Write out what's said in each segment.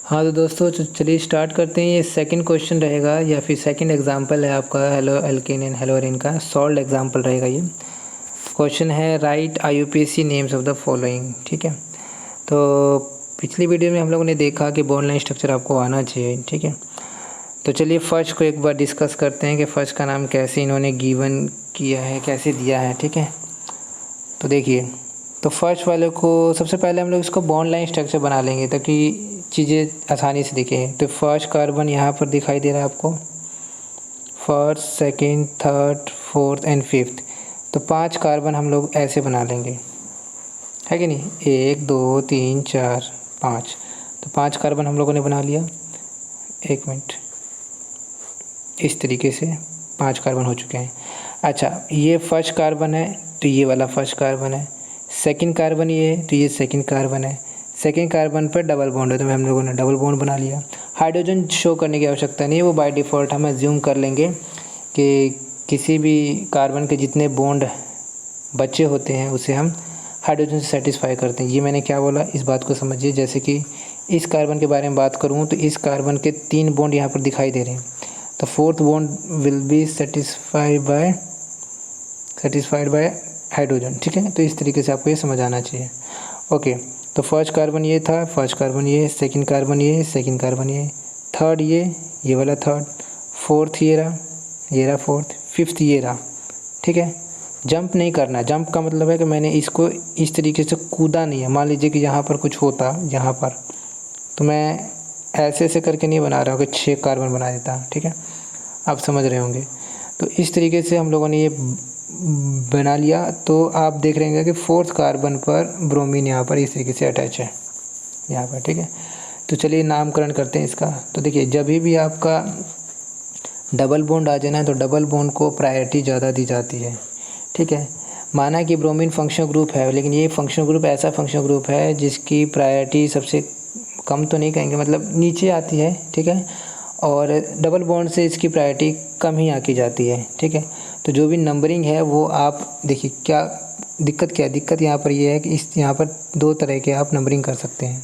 हाँ तो दोस्तों चलिए स्टार्ट करते हैं। ये सेकंड क्वेश्चन रहेगा या फिर सेकंड एग्जांपल है आपका हेलो एल्केन एंड हेलोरिन का सॉल्व एग्जांपल रहेगा। ये क्वेश्चन है right IUPAC names of the following. ठीक है, तो पिछली वीडियो में हम लोगों ने देखा कि बॉन्ड लाइन स्ट्रक्चर आपको आना चाहिए। ठीक है, तो चलिए फर्स्ट को एक बार डिस्कस करते हैं कि फर्स्ट का नाम कैसे इन्होंने गिवन किया है, कैसे दिया है। ठीक है, तो देखिए, तो फर्स्ट वाले को सबसे पहले हम लोग इसको बॉन्ड लाइन स्ट्रक्चर बना लेंगे ताकि चीज़ें आसानी से दिखें। तो फर्स्ट कार्बन यहाँ पर दिखाई दे रहा है आपको, first, second, third, fourth and fifth. तो 5 कार्बन हम लोग ऐसे बना लेंगे, है कि नहीं। 1 2 3 4 5, तो 5 कार्बन हम लोगों ने बना लिया। 1 मिनट, इस तरीके से 5 कार्बन हो चुके हैं। अच्छा, ये फर्स्ट कार्बन है तो ये वाला फर्स्ट कार्बन है, सेकंड कार्बन ये है तो ये सेकंड कार्बन है। सेकंड कार्बन पर डबल बॉन्ड है तो हम लोगों ने डबल बॉन्ड बना लिया। हाइड्रोजन शो करने की आवश्यकता नहीं है, वो बाय डिफ़ॉल्ट हम अज्यूम कर लेंगे कि किसी भी कार्बन के जितने बॉन्ड बचे होते हैं उसे हम हाइड्रोजन से सेटिस्फाई करते हैं। ये मैंने क्या बोला, इस बात को समझिए। जैसे कि इस कार्बन के बारे में बात करूँ तो इस कार्बन के 3 बॉन्ड यहाँ पर दिखाई दे रहे हैं, तो fourth bond will be satisfied by hydrogen. ठीक है, तो इस तरीके से आपको ये समझ आना चाहिए। ओके, तो फर्स्ट कार्बन ये था, फर्स्ट कार्बन ये, सेकंड कार्बन ये, सेकंड कार्बन ये, थर्ड ये वाला थर्ड, फोर्थ ये रहा फोर्थ, फिफ्थ ये रहा। ठीक है, जंप नहीं करना। जंप का मतलब है कि मैंने इसको इस तरीके से कूदा नहीं है। मान लीजिए कि यहाँ पर कुछ होता यहाँ पर, तो मैं ऐसे करके नहीं बना रहा हूँ कि 6 कार्बन बना देता। ठीक है, आप समझ रहे होंगे। तो इस तरीके से हम लोगों ने ये बना लिया। तो आप देख रहे हैं कि फोर्थ कार्बन पर ब्रोमीन यहाँ पर इस तरीके से अटैच है यहाँ पर। ठीक है, तो चलिए नामकरण करते हैं इसका। तो देखिए, जब भी आपका डबल बॉन्ड आ जाना है तो डबल बॉन्ड को प्रायोरिटी ज़्यादा दी जाती है। ठीक है, माना कि ब्रोमीन फंक्शनल ग्रुप है, लेकिन ये फंक्शनल ग्रुप ऐसा फंक्शनल ग्रुप है जिसकी प्रायोरिटी सबसे कम तो नहीं कहेंगे, मतलब नीचे आती है। ठीक है, और डबल बॉन्ड से इसकी प्रायोरिटी कम ही आकी जाती है। ठीक है, तो जो भी नंबरिंग है वो आप देखिए, क्या है दिक्कत यहाँ पर ये है कि इस यहाँ पर 2 तरह के आप नंबरिंग कर सकते हैं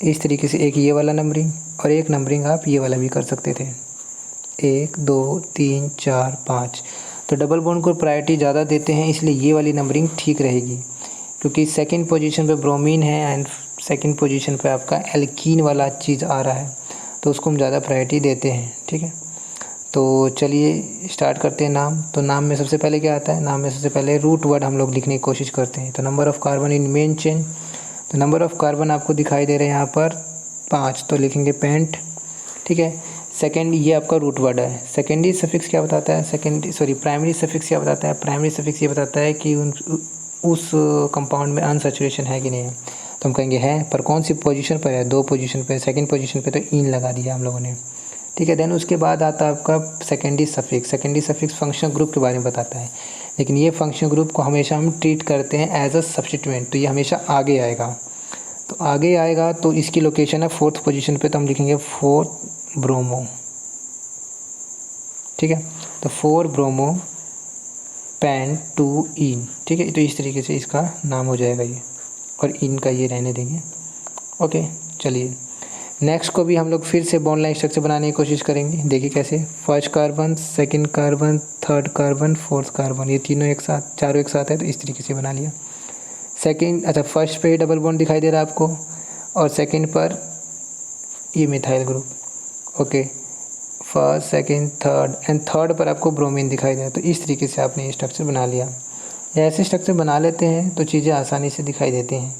इस तरीके से। एक ये वाला नंबरिंग और एक नंबरिंग आप ये वाला भी कर सकते थे, 1 2 3 4 5। तो डबल बॉन्ड को प्रायोरिटी ज़्यादा देते हैं, इसलिए ये वाली नंबरिंग ठीक रहेगी, क्योंकि सेकंड पोजीशन पे ब्रोमीन है एंड सेकंड पोजीशन पे आपका एल्कीन वाला चीज़ आ रहा है, तो उसको हम ज़्यादा प्रायोरिटी देते हैं। ठीक है, तो चलिए स्टार्ट करते हैं नाम। तो नाम में सबसे पहले क्या आता है, नाम में सबसे पहले रूट वर्ड हम लोग लिखने की कोशिश करते हैं। तो number of carbon in main chain, तो नंबर ऑफ़ कार्बन आपको दिखाई दे रहे हैं यहाँ पर 5, तो लिखेंगे पेंट। ठीक है, सेकेंड ये आपका रूट वर्ड है। सेकेंडरी सफिक्स क्या बताता है, प्राइमरी सफिक्स क्या बताता है। प्राइमरी सफिक्स ये बताता है कि उस कंपाउंड में अनसैचुरेशन है कि नहीं है, तो हम कहेंगे है, पर कौन सी पोजीशन पर है, 2 पोजीशन पे। सेकंड पोजीशन पे तो इन लगा दिया हम लोगों ने। ठीक है, देन उसके बाद आता है आपका secondary suffix. Secondary suffix functional group के बारे में बताता है, लेकिन ये फंक्शनल ग्रुप को हमेशा हम ट्रीट करते हैं एज अ सब्स्टिट्यूएंट, तो ये हमेशा आगे आएगा। तो आगे आएगा तो इसकी लोकेशन है 4th पोजीशन पे, तो हम लिखेंगे 4 ब्रोमो। ठीक है, तो 4 ब्रोमो पेन 2 इन। ठीक है, तो इस तरीके से इसका नाम हो जाएगा ये, और इन का ये रहने देंगे। ओके, चलिए नेक्स्ट को भी हम लोग फिर से बॉन्ड लाइन स्ट्रक्चर बनाने की कोशिश करेंगे। देखिए कैसे, first carbon, second carbon, third carbon, fourth carbon, ये तीनों एक साथ, चारों एक साथ है, तो इस तरीके से बना लिया। सेकंड, अच्छा फर्स्ट पे डबल बॉन्ड दिखाई दे रहा है आपको, और सेकंड पर ये methyl group. Okay, first, second, third and third पर आपको ब्रोमीन दिखाई दे रहा है, तो इस तरीके से आपने ये स्ट्रक्चर बना लिया। ऐसे स्ट्रक्चर बना लेते हैं तो चीज़ें आसानी से दिखाई देती हैं।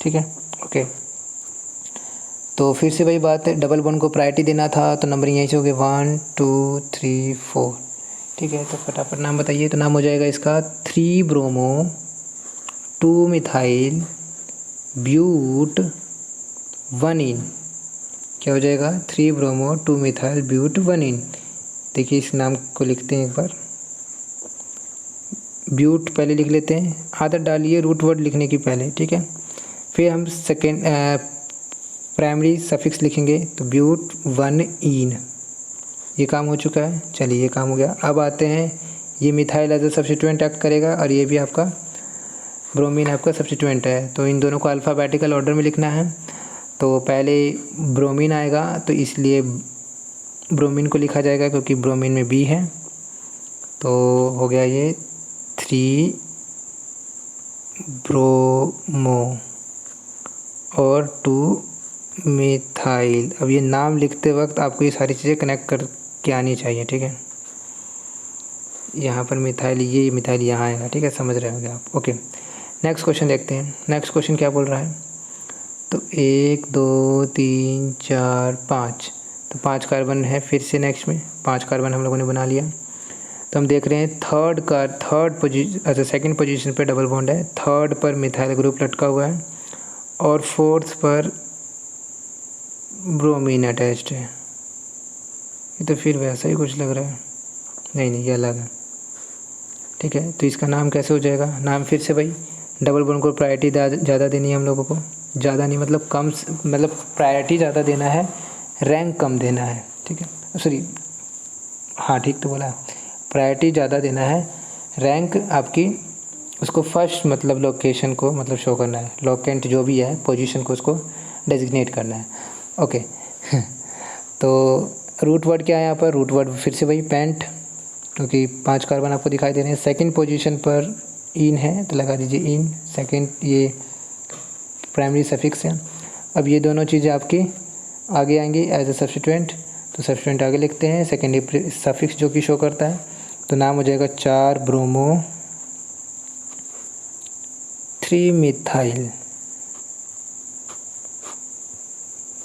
ठीक है, ओके, तो फिर से वही बात है, डबल बॉन्ड को प्रायोरिटी देना था, तो नंबरिंग यहीं से हो गए 1 2 3 4। ठीक है, तो फटाफट नाम बताइए। तो नाम हो जाएगा इसका 3 ब्रोमो 2 मिथाइल ब्यूट 1 इन। क्या हो जाएगा, 3 ब्रोमो 2 मिथाइल ब्यूट 1 इन। देखिए इस नाम को लिखते हैं एक बार, ब्यूट पहले लिख लेते हैं, आदत डालिए रूट वर्ड लिखने की पहले। ठीक है, फिर हम सेकेंड प्राइमरी सफिक्स लिखेंगे, तो ब्यूट 1 इन, ये काम हो चुका है। चलिए ये काम हो गया। अब आते हैं, ये methyl as a substituent act करेगा, और ये भी आपका ब्रोमीन आपका सब्स्टिट्यूएंट है, तो इन दोनों को अल्फ़ाबेटिकल ऑर्डर में लिखना है। तो पहले ब्रोमीन आएगा, तो इसलिए ब्रोमीन को लिखा जाएगा क्योंकि ब्रोमीन में बी है। तो हो गया ये 3 ब्रोमो और 2 मिथाइल। अब ये नाम लिखते वक्त आपको ये सारी चीज़ें कनेक्ट करके आनी चाहिए, ठीक है। यहाँ पर मिथाइल, ये मिथाइल यहाँ आएगा, ठीक है, समझ रहे होंगे आप। ओके, नेक्स्ट क्वेश्चन देखते हैं। नेक्स्ट क्वेश्चन क्या बोल रहा है, तो 1 2 3 4 5, तो 5 कार्बन है फिर से नेक्स्ट में, 5 कार्बन हम लोगों ने बना लिया। तो हम देख रहे हैं सेकंड पोजीशन पे डबल बॉन्ड है, थर्ड पर मिथाइल ग्रुप लटका हुआ है और फोर्थ पर ब्रोमीन अटैच्ड है। ये तो फिर वैसा ही कुछ लग रहा है, नहीं ये अलग है, ठीक है। तो इसका नाम कैसे हो जाएगा, नाम फिर से भाई डबल बॉन्ड को प्रायोरिटी ज़्यादा देनी है हम लोगों को, ज़्यादा नहीं मतलब कम, मतलब प्रायोरिटी ज़्यादा देना है, रैंक कम देना है, ठीक है, सॉरी हाँ ठीक तो बोला, प्रायोरिटी ज़्यादा देना है, रैंक आपकी उसको फर्स्ट मतलब लोकेशन को मतलब शो करना है, लोकेंट जो भी है पोजीशन को उसको डेजिग्नेट करना है। ओके तो रूट वर्ड क्या है यहाँ पर, रूट वर्ड फिर से वही पेंट, क्योंकि 5 कार्बन आपको दिखाई दे रहे हैं। सेकंड पोजीशन पर इन है तो लगा दीजिए इन, सेकंड ये प्राइमरी सफिक्स है। अब ये दोनों चीज़ें आपकी आगे आएंगी एज ए सब्स्टिट्यूएंट, तो सब्स्टिट्यूएंट आगे लिखते हैं, सेकेंडरी सफिक्स जो कि शो करता है, तो नाम हो जाएगा 4 ब्रोमो 3 मिथाइल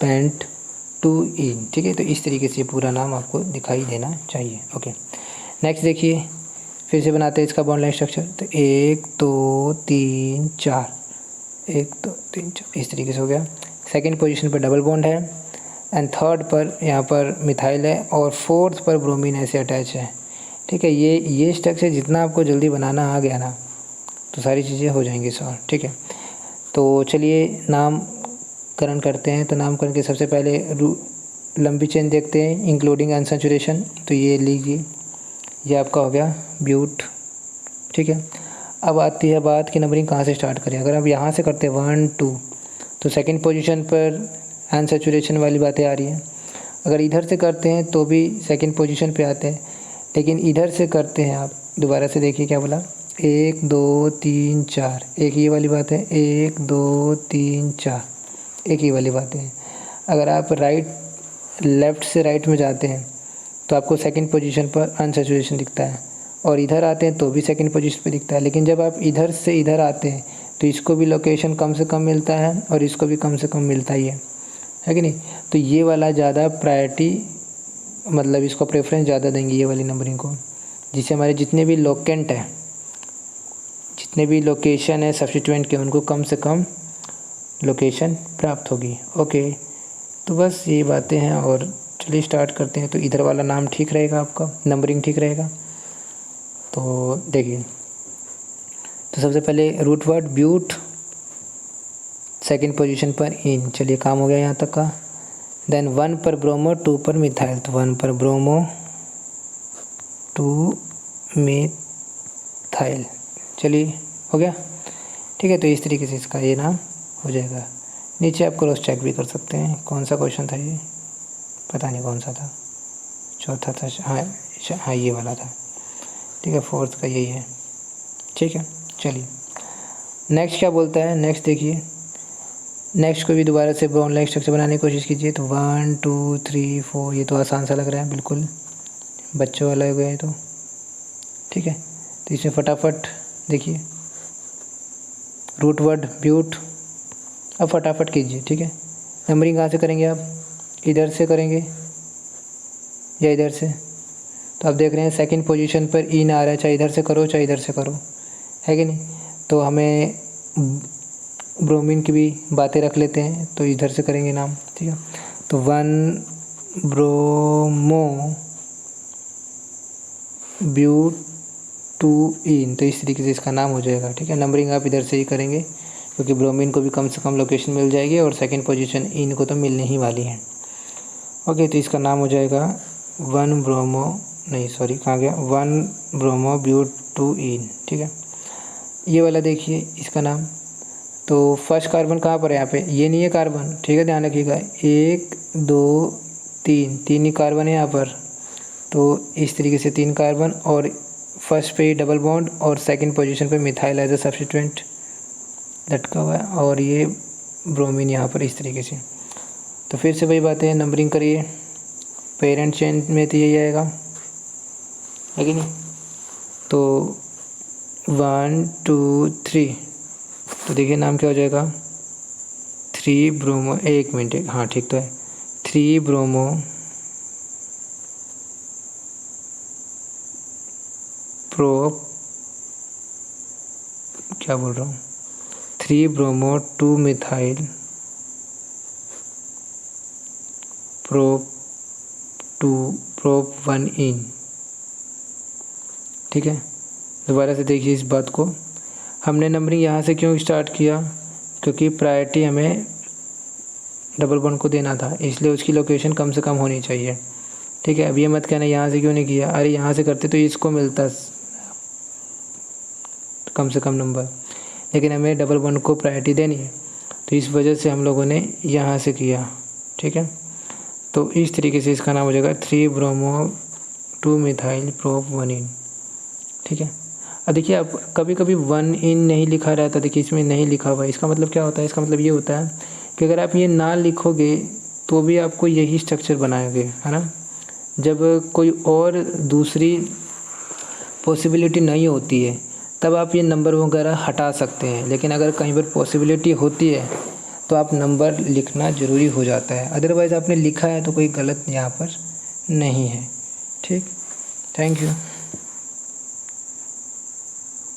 पेंट 2 इन, ठीक है। तो इस तरीके से पूरा नाम आपको दिखाई देना चाहिए। ओके, नेक्स्ट देखिए, फिर से बनाते हैं इसका बॉन्ड लाइन स्ट्रक्चर। तो 1 2 3 4, 1 2 3 4 इस तरीके से हो गया। सेकंड पोजीशन पर डबल बॉन्ड है एंड थर्ड पर यहाँ पर मिथाइल है और फोर्थ पर ब्रोमीन ऐसे अटैच है, ठीक है। ये स्ट्रक्चर जितना आपको जल्दी बनाना आ गया ना तो सारी चीज़ें हो जाएंगी सॉल्व, ठीक है। तो चलिए नामकरण करते हैं। तो नामकरण के सबसे पहले लंबी चेन देखते हैं इंक्लूडिंग अनसैचुरेशन, तो ये लीजिए, ये आपका हो गया ब्यूट, ठीक है। अब आती है बात कि नंबरिंग कहाँ से स्टार्ट करें। अगर आप यहाँ से करते हैं 1 2, तो सेकंड पोजीशन पर अनसैचुरेशन वाली बातें आ रही हैं। अगर इधर से करते हैं तो भी सेकंड पोजीशन पे आते हैं, लेकिन इधर से करते हैं आप, दोबारा से देखिए क्या बोला, 1 2 3 4, एक ये वाली बात है, 1 2 3 4, एक ही वाली बातें हैं। अगर आप लेफ़्ट से राइट में जाते हैं तो आपको सेकंड पोजीशन पर अनसैचुरेशन दिखता है, और इधर आते हैं तो भी सेकंड पोजीशन पे दिखता है। लेकिन जब आप इधर से इधर आते हैं तो इसको भी लोकेशन कम से कम मिलता है और इसको भी कम से कम मिलता ही है कि नहीं। तो ये वाला ज़्यादा प्रायोरिटी, मतलब इसको प्रेफरेंस ज़्यादा देंगे ये वाली नंबरिंग को, जिससे हमारे जितने भी लोकेंट हैं, जितने भी लोकेशन है सब्स्टिट्यूएंट के, उनको कम से कम लोकेशन प्राप्त होगी। ओके, तो बस ये बातें हैं और चलिए स्टार्ट करते हैं। तो इधर वाला नाम ठीक रहेगा, आपका नंबरिंग ठीक रहेगा। तो देखिए, तो सबसे पहले root word but, second position पर इन, चलिए काम हो गया यहाँ तक का। देन 1 पर ब्रोमो 2 पर मिथाइल, तो 1 पर ब्रोमो 2 मिथाइल, चलिए हो गया, ठीक है। तो इस तरीके से इसका ये नाम हो जाएगा। नीचे आप क्रॉस चेक भी कर सकते हैं। कौन सा क्वेश्चन था ये, पता नहीं कौन सा था, चौथा था, हाँ ये वाला था, ठीक है। फोर्थ का यही है, ठीक है। चलिए नेक्स्ट क्या बोलता है, नेक्स्ट देखिए, नेक्स्ट को भी दोबारा से बॉन्ड लाइन स्ट्रक्चर बनाने की कोशिश कीजिए। तो 1 2 3 4, ये तो आसान सा लग रहा है, बिल्कुल बच्चों वाला हो गया है, तो ठीक है। तो इसमें फटाफट देखिए, रूट वर्ड ब्यूट, अब फटाफट कीजिए, ठीक है। नंबरिंग कहाँ से करेंगे आप, इधर से करेंगे या इधर से। तो आप देख रहे हैं सेकंड पोजीशन पर इन आ रहा है, चाहे इधर से करो चाहे इधर से करो, है कि नहीं। तो हमें ब्रोमीन की भी बातें रख लेते हैं, तो इधर से करेंगे नाम, ठीक है। तो 1 ब्रोमो ब्यूट 2 इन, तो इस तरीके से इसका नाम हो जाएगा, ठीक है। नंबरिंग आप इधर से ही करेंगे क्योंकि ब्रोमीन को भी कम से कम लोकेशन मिल जाएगी और सेकंड पोजीशन इन को तो मिलने ही वाली है। ओके, तो इसका नाम हो जाएगा 1 ब्रोमो, नहीं सॉरी कहाँ गया, 1 ब्रोमो ब्यूट 2 इन, ठीक है। ये वाला देखिए इसका नाम, तो फर्स्ट कार्बन कहाँ पर है? यहाँ पे ये नहीं है कार्बन, ठीक है, ध्यान रखिएगा। 1 2 3 3 ही कार्बन है यहाँ पर। तो इस तरीके से 3 कार्बन और फर्स्ट पे डबल बॉन्ड और सेकंड पोजीशन पे मिथाइल एज अ सब्स्टिट्यूएंट लटका हुआ है और ये ब्रोमीन यहाँ पर इस तरीके से। तो फिर से वही बात है, नंबरिंग करिए। पेरेंट चेन में तो यही आएगा, है कि नहीं? तो 1 2 3, तो देखिए नाम क्या हो जाएगा? 3 ब्रोमो, एक मिनट, हाँ ठीक तो है, 3 ब्रोमो प्रो, क्या बोल रहा हूँ, 3 ब्रोमो 2 मिथाइल प्रोप 2 प्रोप 1 इन। ठीक है, दोबारा से देखिए इस बात को। हमने नंबरिंग यहाँ से क्यों स्टार्ट किया? क्योंकि प्रायोरिटी हमें डबल बॉन्ड को देना था, इसलिए उसकी लोकेशन कम से कम होनी चाहिए। ठीक है, अब ये मत कहना यहाँ से क्यों नहीं किया, अरे यहाँ से करते तो इसको मिलता कम से कम नंबर, लेकिन हमें डबल बॉन्ड को प्रायोरिटी देनी है, तो इस वजह से हम लोगों ने यहाँ से किया। ठीक है, तो इस तरीके से इसका नाम हो जाएगा 3 ब्रोमो 2 मिथाइल प्रोप 1 इन। ठीक है, अब देखिए, अब कभी कभी 1 इन नहीं लिखा रहता, देखिए इसमें नहीं लिखा हुआ है, इसका मतलब क्या होता है? इसका मतलब ये होता है कि अगर आप ये ना लिखोगे तो भी आपको यही स्ट्रक्चर बनाओगे, है ना। जब कोई और दूसरी पॉसिबिलिटी नहीं होती है तब आप ये नंबर वगैरह हटा सकते हैं, लेकिन अगर कहीं पर पॉसिबिलिटी होती है तो आप नंबर लिखना ज़रूरी हो जाता है। अदरवाइज़ आपने लिखा है तो कोई गलत यहाँ पर नहीं है। ठीक, थैंक यू।